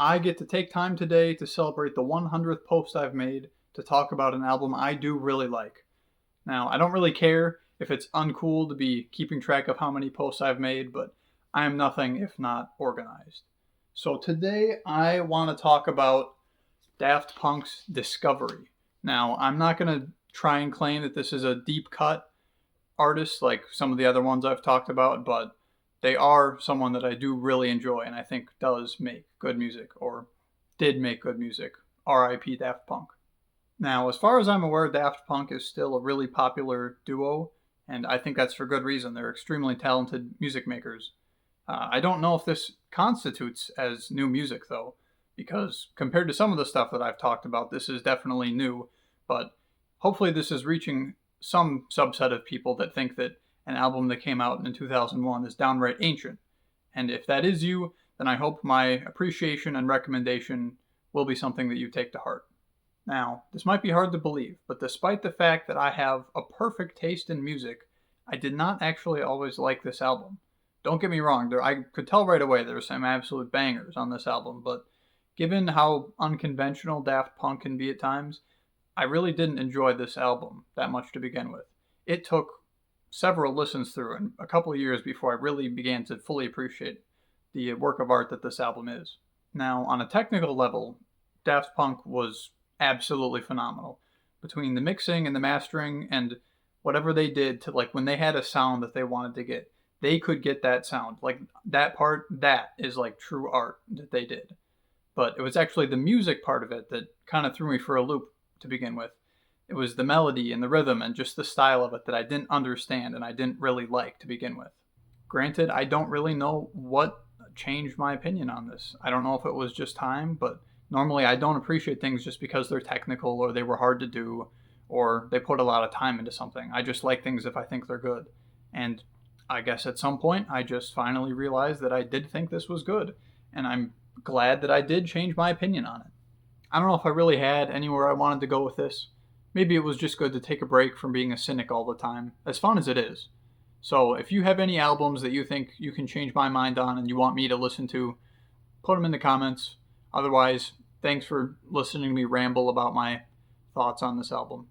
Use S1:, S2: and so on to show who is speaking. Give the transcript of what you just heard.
S1: I get to take time today to celebrate the 100th post I've made to talk about an album I do really like. Now, I don't really care if it's uncool to be keeping track of how many posts I've made, but I am nothing if not organized. So today I want to talk about Daft Punk's Discovery. Now, I'm not going to try and claim that this is a deep cut artist like some of the other ones I've talked about, but they are someone that I do really enjoy and I think does make good music or did make good music. RIP Daft Punk. Now, as far as I'm aware, Daft Punk is still a really popular duo, and I think that's for good reason. They're extremely talented music makers. I don't know if this constitutes as new music, though, because compared to some of the stuff that I've talked about, this is definitely new, but hopefully this is reaching some subset of people that think that an album that came out in 2001 is downright ancient. And if that is you, then I hope my appreciation and recommendation will be something that you take to heart. Now, this might be hard to believe, but despite the fact that I have a perfect taste in music, I did not actually always like this album. Don't get me wrong, I could tell right away there were some absolute bangers on this album, but given how unconventional Daft Punk can be at times, I really didn't enjoy this album that much to begin with. It took several listens through and a couple of years before I really began to fully appreciate the work of art that this album is. Now, on a technical level, Daft Punk was absolutely phenomenal. Between the mixing and the mastering and whatever they did to, like, when they had a sound that they wanted to get, they could get that sound. Like, that part, that is like true art that they did. But it was actually the music part of it that kind of threw me for a loop to begin with. It was the melody and the rhythm and just the style of it that I didn't understand and I didn't really like to begin with. Granted, I don't really know what changed my opinion on this. I don't know if it was just time, but normally I don't appreciate things just because they're technical or they were hard to do or they put a lot of time into something. I just like things if I think they're good. And I guess at some point I just finally realized that I did think this was good. And I'm glad that I did change my opinion on it. I don't know if I really had anywhere I wanted to go with this. Maybe it was just good to take a break from being a cynic all the time, as fun as it is. So if you have any albums that you think you can change my mind on and you want me to listen to, put them in the comments. Otherwise, thanks for listening to me ramble about my thoughts on this album.